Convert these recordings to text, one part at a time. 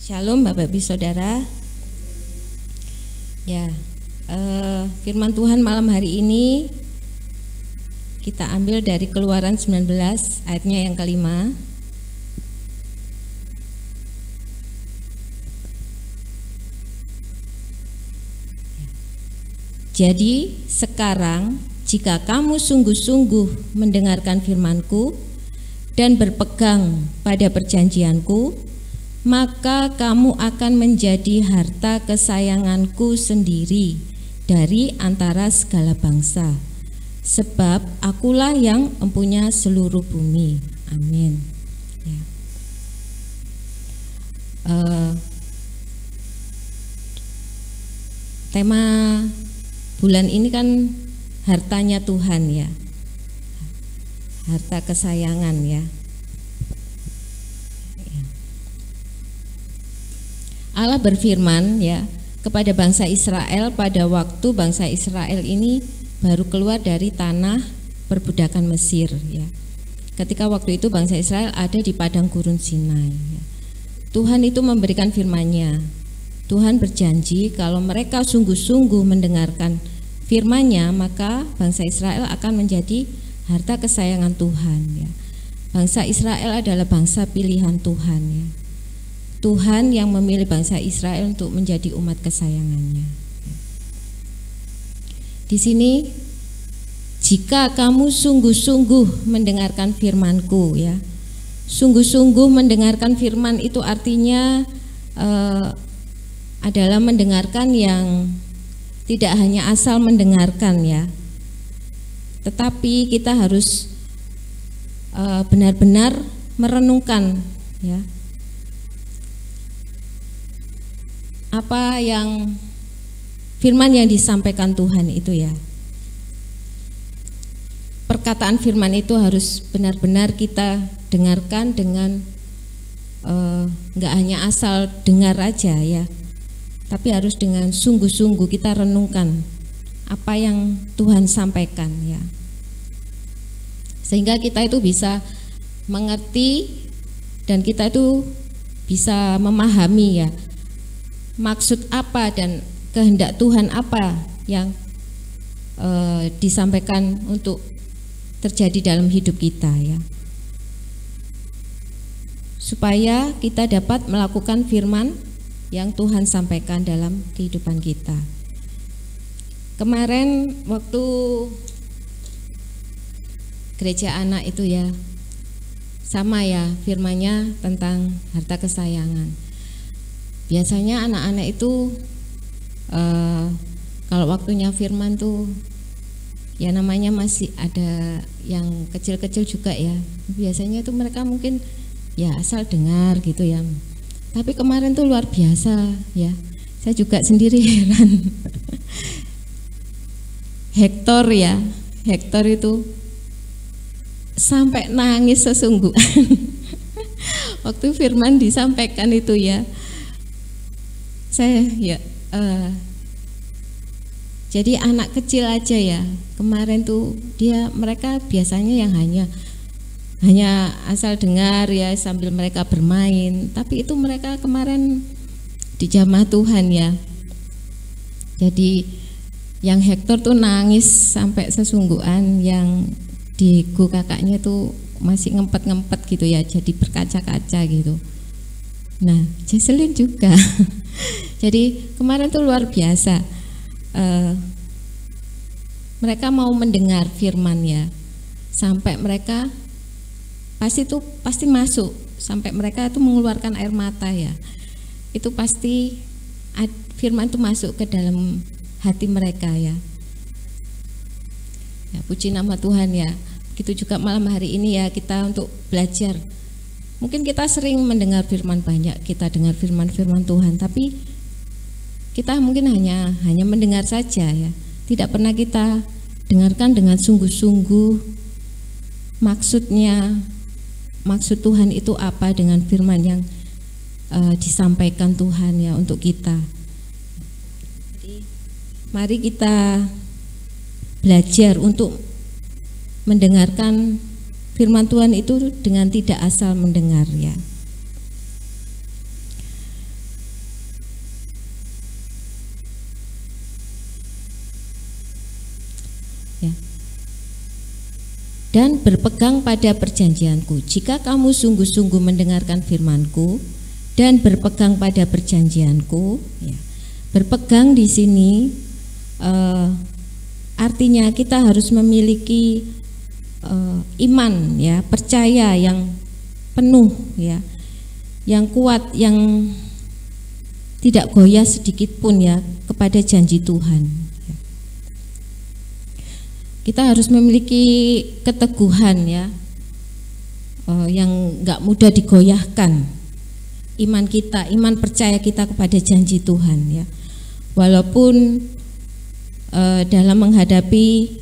Shalom Bapak Ibu Saudara. Ya, firman Tuhan malam hari ini kita ambil dari Keluaran 19 ayatnya yang kelima. Jadi sekarang jika kamu sungguh-sungguh mendengarkan firman-Ku dan berpegang pada perjanjian-Ku, maka kamu akan menjadi harta kesayangan-Ku sendiri dari antara segala bangsa, sebab Akulah yang mempunyai seluruh bumi. Amin. Ya. Tema bulan ini kan hartanya Tuhan, ya, harta kesayangan, ya. Allah berfirman, ya, kepada bangsa Israel pada waktu bangsa Israel ini baru keluar dari tanah perbudakan Mesir, ya. Ketika waktu itu bangsa Israel ada di padang gurun Sinai, ya. Tuhan itu memberikan firman-Nya. Tuhan berjanji kalau mereka sungguh-sungguh mendengarkan firman-Nya, maka bangsa Israel akan menjadi harta kesayangan Tuhan, ya. Bangsa Israel adalah bangsa pilihan Tuhan, ya. Tuhan yang memilih bangsa Israel untuk menjadi umat kesayangannya. Di sini, jika kamu sungguh-sungguh mendengarkan firman-Ku, ya, sungguh-sungguh mendengarkan firman itu artinya adalah mendengarkan yang tidak hanya asal mendengarkan, ya, tetapi kita harus benar-benar merenungkan, ya, apa yang firman yang disampaikan Tuhan itu, ya. Perkataan firman itu harus benar-benar kita dengarkan dengan nggak hanya asal dengar aja, ya, tapi harus dengan sungguh-sungguh kita renungkan apa yang Tuhan sampaikan, ya, sehingga kita itu bisa mengerti dan kita itu bisa memahami, ya, maksud apa dan kehendak Tuhan apa yang disampaikan untuk terjadi dalam hidup kita, ya, supaya kita dapat melakukan firman yang Tuhan sampaikan dalam kehidupan kita. Kemarin waktu gereja anak itu, ya, sama, ya, firman-Nya tentang harta kesayangan. Biasanya anak-anak itu kalau waktunya firman tuh, ya, namanya masih ada yang kecil-kecil juga, ya. Biasanya itu mereka mungkin, ya, asal dengar gitu, ya. Tapi kemarin tuh luar biasa, ya. Saya juga sendiri heran. Hektor, ya, Hektor itu sampai nangis sesungguhan waktu firman disampaikan itu, ya. Saya, ya, jadi anak kecil aja, ya, kemarin tuh mereka biasanya yang hanya asal dengar, ya, sambil mereka bermain, tapi itu mereka kemarin di jamaah Tuhan, ya. Jadi yang Hektor tuh nangis sampai sesungguhan, yang di kakaknya tuh masih ngempet-ngempet gitu, ya, jadi berkaca-kaca gitu. Nah, Jesselyn juga. Jadi kemarin tuh luar biasa. Mereka mau mendengar firman, ya, sampai mereka pasti masuk, sampai mereka itu mengeluarkan air mata, ya. Itu pasti firman itu masuk ke dalam hati mereka, ya. Ya, puji nama Tuhan, ya. Begitu juga malam hari ini, ya, kita untuk belajar. Mungkin kita sering mendengar firman, banyak kita dengar firman-firman Tuhan, tapi kita mungkin hanya mendengar saja, ya. Tidak pernah kita dengarkan dengan sungguh-sungguh maksud Tuhan itu apa dengan firman yang disampaikan Tuhan, ya, untuk kita. Jadi, mari kita belajar untuk mendengarkan firman Tuhan itu dengan tidak asal mendengar, ya. dan berpegang pada perjanjianku. Jika kamu sungguh-sungguh mendengarkan firmanku dan berpegang pada perjanjianku, ya. Berpegang di sini artinya kita harus memiliki iman, ya, percaya yang penuh, ya, yang kuat, yang tidak goyah sedikit pun, ya, kepada janji Tuhan. Kita harus memiliki keteguhan, ya, yang nggak mudah digoyahkan. Iman kita, iman percaya kita kepada janji Tuhan, ya. Walaupun dalam menghadapi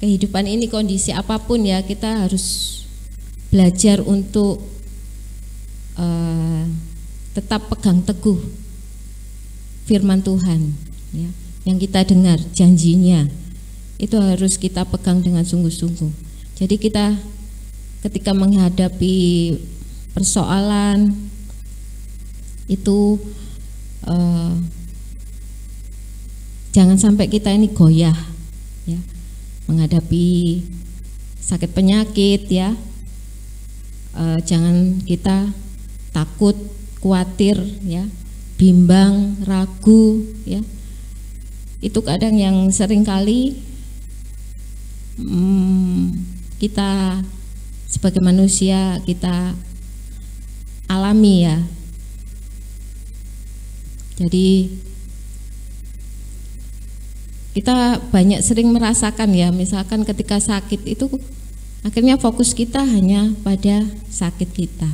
kehidupan ini, kondisi apapun, ya, kita harus belajar untuk tetap pegang teguh firman Tuhan, ya, yang kita dengar, janjinya itu harus kita pegang dengan sungguh-sungguh. Jadi kita ketika menghadapi persoalan itu jangan sampai kita ini goyah, ya, menghadapi sakit penyakit, ya, jangan kita takut, khawatir, ya, bimbang, ragu, ya. Itu kadang yang sering kali kita sebagai manusia kita alami, ya. Jadi kita banyak sering merasakan, ya, misalkan ketika sakit itu akhirnya fokus kita hanya pada sakit kita.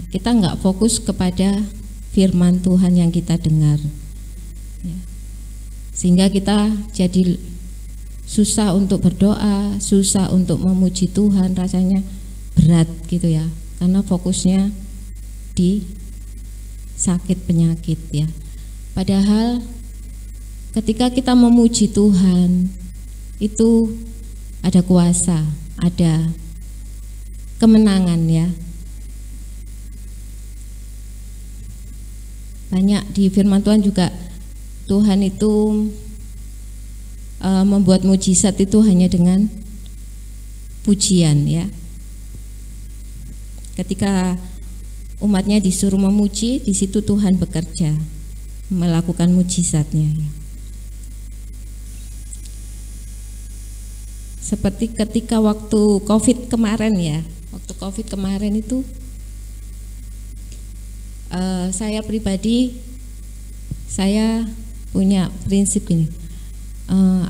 Kita nggak fokus kepada firman Tuhan yang kita dengar, ya. Sehingga kita jadi susah untuk berdoa, susah untuk memuji Tuhan, rasanya berat gitu, ya, karena fokusnya di sakit penyakit, ya. Padahal ketika kita memuji Tuhan itu ada kuasa, ada kemenangan, ya. Banyak di firman Tuhan juga Tuhan itu membuat mujizat itu hanya dengan pujian, ya. Ketika umatnya disuruh memuji, di situ Tuhan bekerja melakukan mujizatnya, ya. Seperti ketika waktu COVID kemarin, ya, waktu COVID kemarin itu saya pribadi saya punya prinsip ini,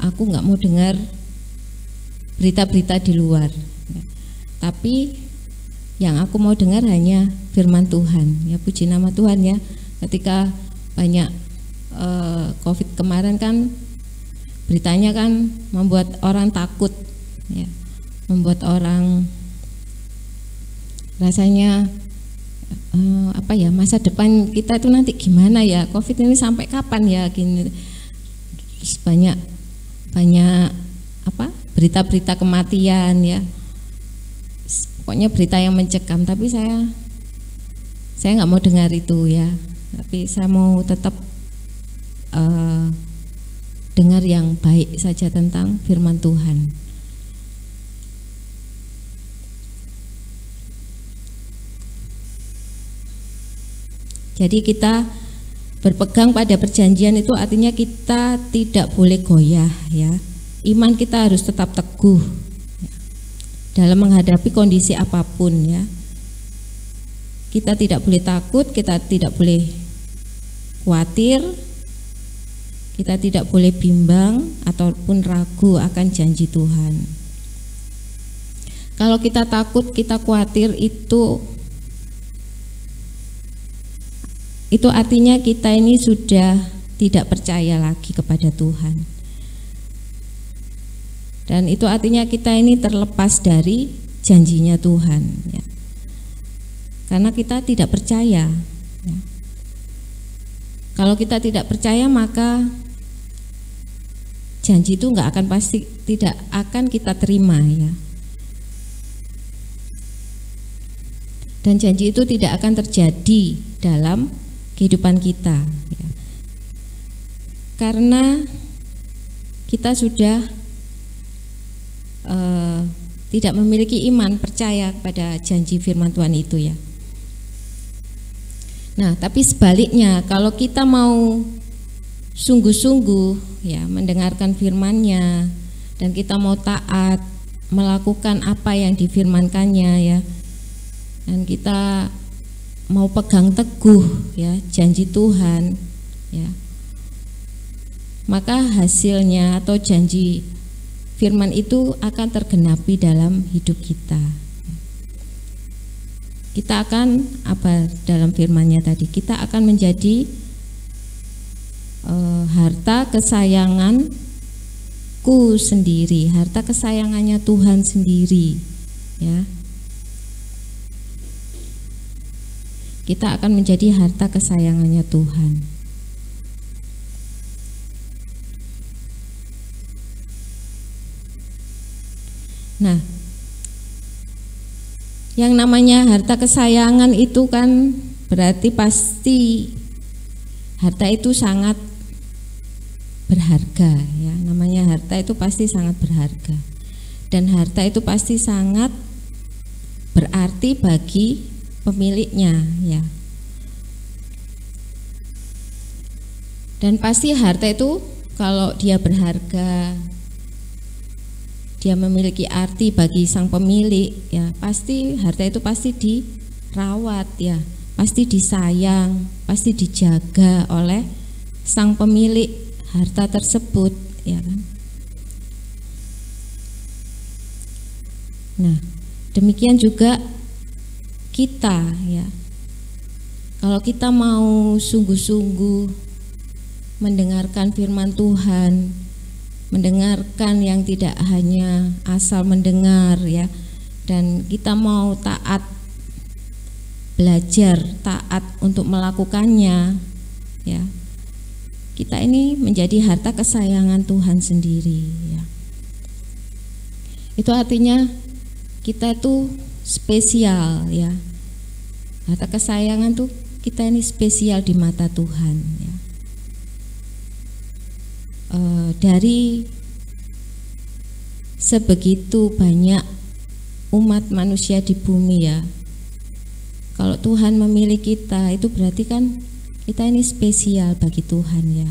aku nggak mau dengar berita-berita di luar, ya. Tapi yang aku mau dengar hanya firman Tuhan, ya, puji nama Tuhan, ya. Ketika banyak COVID kemarin kan beritanya kan membuat orang takut, ya, membuat orang rasanya apa ya, masa depan kita itu nanti gimana ya, COVID ini sampai kapan ya, gini. Banyak apa berita-berita kematian, ya, pokoknya berita yang mencekam. Tapi saya nggak mau dengar itu, ya. Tapi saya mau tetap dengar yang baik saja tentang firman Tuhan. Jadi kita berpegang pada perjanjian itu artinya kita tidak boleh goyah, ya. Iman kita harus tetap teguh, ya, dalam menghadapi kondisi apapun, ya. Kita tidak boleh takut, kita tidak boleh khawatir, kita tidak boleh bimbang ataupun ragu akan janji Tuhan. Kalau kita takut, kita khawatir, itu artinya kita ini sudah tidak percaya lagi kepada Tuhan. Dan itu artinya kita ini terlepas dari janjinya Tuhan, ya. Karena kita tidak percaya, ya. Kalau kita tidak percaya, maka janji itu tidak akan kita terima, ya. Dan janji itu tidak akan terjadi dalam kehidupan kita, ya. Karena kita sudah tidak memiliki iman percaya kepada janji firman Tuhan itu ya. Nah, tapi sebaliknya kalau kita mau sungguh-sungguh ya mendengarkan firman-Nya dan kita mau taat melakukan apa yang difirmankannya ya, dan kita mau pegang teguh ya janji Tuhan ya, maka hasilnya atau janji firman itu akan tergenapi dalam hidup kita. Kita akan apa dalam firman-Nya tadi? Kita akan menjadi harta kesayanganku sendiri, harta kesayangannya Tuhan sendiri ya. Kita akan menjadi harta kesayangannya Tuhan. Nah, yang namanya harta kesayangan itu kan berarti pasti harta itu sangat berharga ya. Namanya harta itu pasti sangat berharga. Dan harta itu pasti sangat berarti bagi pemiliknya ya. Dan pasti harta itu kalau dia berharga, dia memiliki arti bagi sang pemilik ya, pasti harta itu pasti dirawat ya, pasti disayang, pasti dijaga oleh sang pemilik harta tersebut ya kan. Nah, demikian juga kita ya. Kalau kita mau sungguh-sungguh mendengarkan firman Tuhan, mendengarkan yang tidak hanya asal mendengar ya, dan kita mau taat, belajar taat untuk melakukannya ya, kita ini menjadi harta kesayangan Tuhan sendiri ya. Itu artinya kita itu spesial ya, harta kesayangan tuh kita ini spesial di mata Tuhan ya. Dari sebegitu banyak umat manusia di bumi ya, kalau Tuhan memilih kita itu berarti kan kita ini spesial bagi Tuhan ya.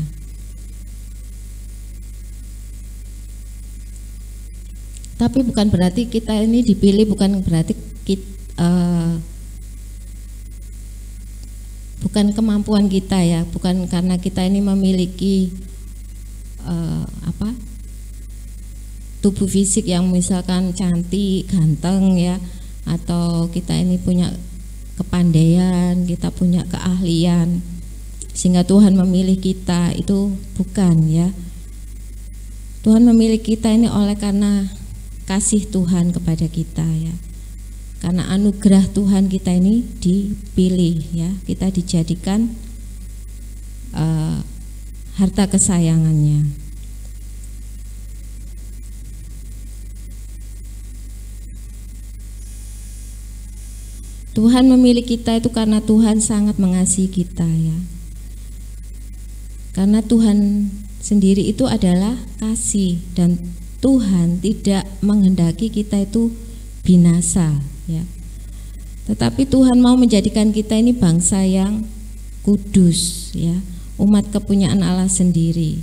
Tapi bukan berarti kita ini dipilih, bukan berarti bukan kemampuan kita ya, bukan karena kita ini memiliki tubuh fisik yang misalkan cantik, ganteng ya, atau kita ini punya kepandaian, kita punya keahlian sehingga Tuhan memilih kita, itu bukan ya. Tuhan memilih kita ini oleh karena kasih Tuhan kepada kita ya, karena anugerah Tuhan kita ini dipilih ya, kita dijadikan harta kesayangannya. Tuhan memilih kita itu karena Tuhan sangat mengasihi kita ya. Karena Tuhan sendiri itu adalah kasih, dan Tuhan tidak menghendaki kita itu binasa ya. Tetapi Tuhan mau menjadikan kita ini bangsa yang kudus ya, umat kepunyaan Allah sendiri.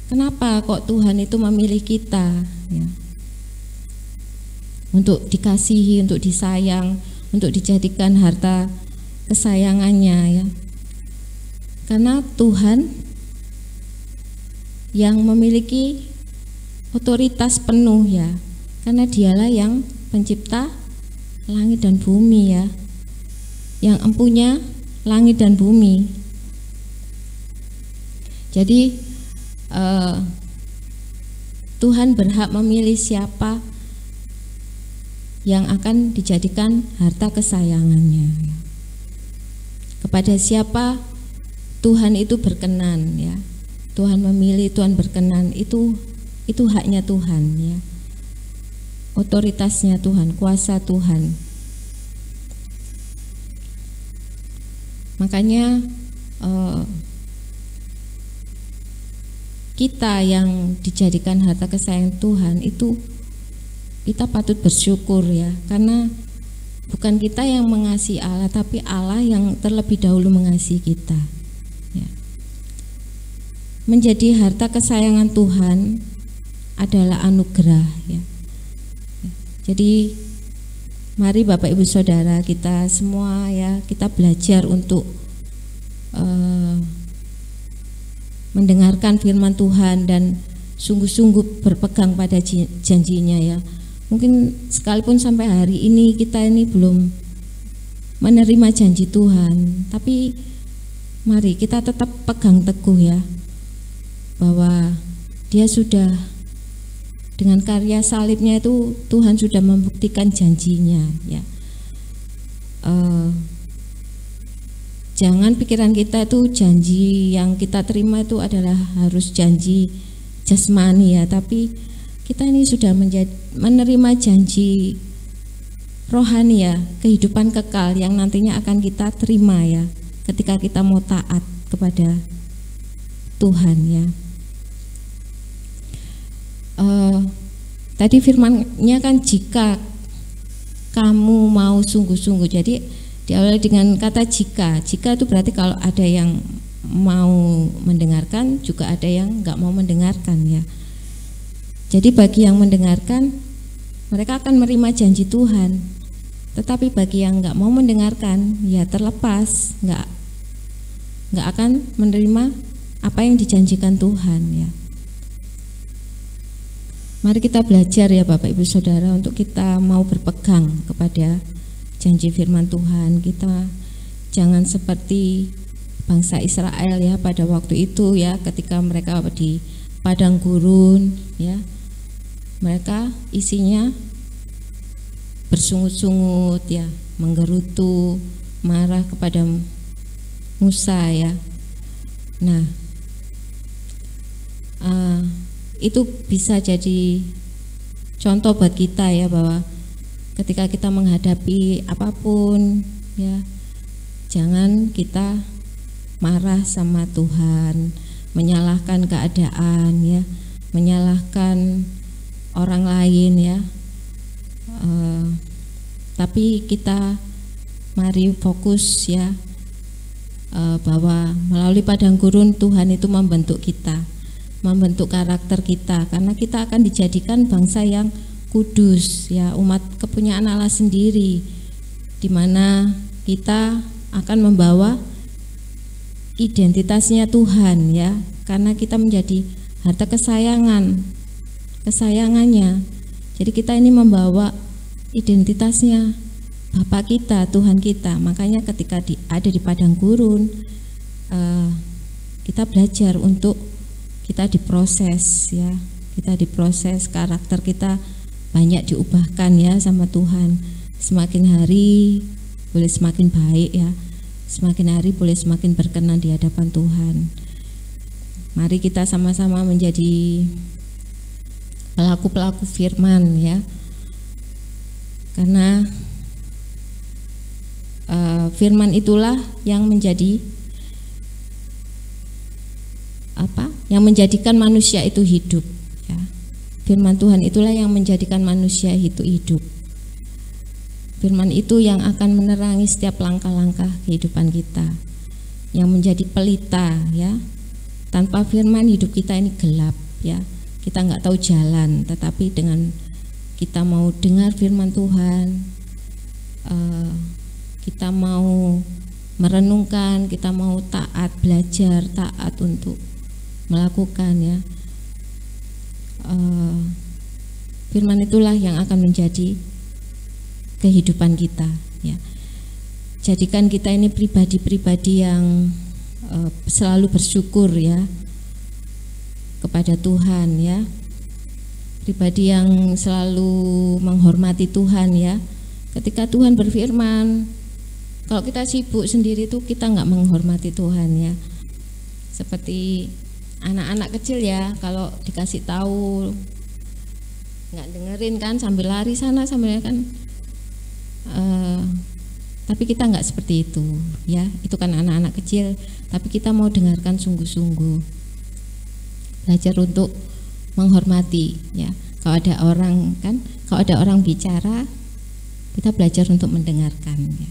Kenapa kok Tuhan itu memilih kita ya? Untuk dikasihi, untuk disayang, untuk dijadikan harta kesayangannya ya. Karena Tuhan yang memiliki otoritas penuh ya, karena dialah yang pencipta langit dan bumi ya, yang empunya langit dan bumi. Jadi Tuhan berhak memilih siapa yang akan dijadikan harta kesayangannya. Kepada siapa Tuhan itu berkenan ya. Tuhan memilih, Tuhan berkenan, itu haknya Tuhan ya. Otoritasnya Tuhan, kuasa Tuhan. Makanya kita yang dijadikan harta kesayangan Tuhan itu kita patut bersyukur ya, karena bukan kita yang mengasihi Allah, tapi Allah yang terlebih dahulu mengasihi kita ya. Menjadi harta kesayangan Tuhan adalah anugerah ya. Jadi mari Bapak Ibu Saudara, kita semua ya, kita belajar untuk mendengarkan firman Tuhan dan sungguh-sungguh berpegang pada janjinya ya. Mungkin sekalipun sampai hari ini kita ini belum menerima janji Tuhan, tapi mari kita tetap pegang teguh ya, bahwa Dia sudah, dengan karya salibnya itu Tuhan sudah membuktikan janjinya ya. Jangan pikiran kita itu janji yang kita terima itu adalah harus janji jasmani ya, tapi kita ini sudah menerima janji rohani ya, kehidupan kekal yang nantinya akan kita terima ya ketika kita mau taat kepada Tuhan ya. Tadi firman-Nya kan jika kamu mau sungguh-sungguh, jadi diawali dengan kata jika. Jika itu berarti kalau ada yang mau mendengarkan, juga ada yang nggak mau mendengarkan ya. Jadi bagi yang mendengarkan, mereka akan menerima janji Tuhan. Tetapi bagi yang nggak mau mendengarkan, ya terlepas, nggak akan menerima apa yang dijanjikan Tuhan ya. Mari kita belajar ya Bapak Ibu Saudara, untuk kita mau berpegang kepada janji firman Tuhan. Kita jangan seperti bangsa Israel ya pada waktu itu ya, ketika mereka di padang gurun ya, mereka isinya bersungut-sungut ya, menggerutu, marah kepada Musa ya. Nah, itu bisa jadi contoh buat kita ya, bahwa ketika kita menghadapi apapun ya, jangan kita marah sama Tuhan, menyalahkan keadaan ya, menyalahkan orang lain ya. Tapi kita mari fokus ya, bahwa melalui padang gurun Tuhan itu membentuk kita, membentuk karakter kita, karena kita akan dijadikan bangsa yang kudus ya, umat kepunyaan Allah sendiri, di mana kita akan membawa identitasnya Tuhan ya, karena kita menjadi harta kesayangannya. Jadi kita ini membawa identitasnya Bapa kita, Tuhan kita. Makanya ketika ada di padang gurun, kita belajar untuk kita diproses ya, kita diproses, karakter kita banyak diubahkan ya sama Tuhan. Semakin hari boleh semakin baik ya, semakin hari boleh semakin berkenan di hadapan Tuhan. Mari kita sama-sama menjadi pelaku-pelaku firman ya, karena firman itulah yang menjadi yang menjadikan manusia itu hidup ya. Firman Tuhan itulah yang menjadikan manusia itu hidup. Firman itu yang akan menerangi setiap langkah-langkah kehidupan kita, yang menjadi pelita ya. Tanpa firman hidup kita ini gelap ya, kita nggak tahu jalan. Tetapi dengan kita mau dengar firman Tuhan, kita mau merenungkan, kita mau taat, belajar taat untuk melakukan ya, firman itulah yang akan menjadi kehidupan kita ya. Jadikan kita ini pribadi-pribadi yang selalu bersyukur ya kepada Tuhan ya, pribadi yang selalu menghormati Tuhan ya. Ketika Tuhan berfirman, kalau kita sibuk sendiri tuh kita nggak menghormati Tuhan ya. Seperti anak-anak kecil ya, kalau dikasih tahu nggak dengerin kan, sambil lari sana sambil kan, tapi kita nggak seperti itu ya. Itu kan anak-anak kecil, tapi kita mau dengarkan sungguh-sungguh. belajar untuk menghormati, ya. Kalau ada orang bicara, kita belajar untuk mendengarkan, ya.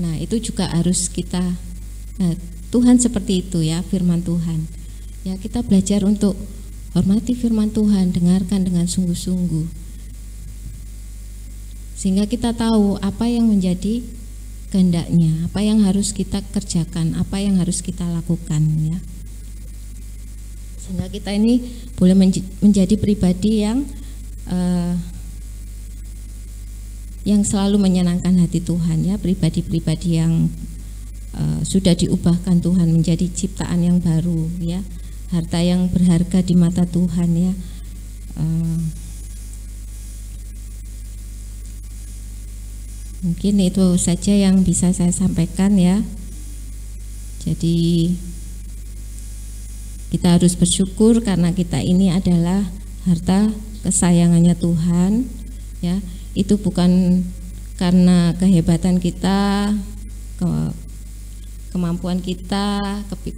Nah, itu juga harus kita, nah, Tuhan seperti itu, ya, firman Tuhan. Ya, kita belajar untuk hormati firman Tuhan, dengarkan dengan sungguh-sungguh. Sehingga kita tahu apa yang menjadi kehendaknya, apa yang harus kita kerjakan, apa yang harus kita lakukan, ya. Sehingga kita ini boleh menjadi pribadi yang selalu menyenangkan hati Tuhan, ya, pribadi-pribadi yang sudah diubahkan Tuhan menjadi ciptaan yang baru, ya, harta yang berharga di mata Tuhan, ya. Mungkin itu saja yang bisa saya sampaikan, ya. Jadi kita harus bersyukur karena kita ini adalah harta kesayangannya Tuhan, ya. Itu bukan karena kehebatan kita, kemampuan kita,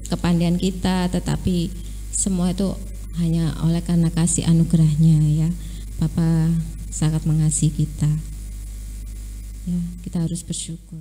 kepandaian kita, tetapi semua itu hanya oleh karena kasih anugerahnya, ya. Bapa sangat mengasihi kita. Ya, kita harus bersyukur.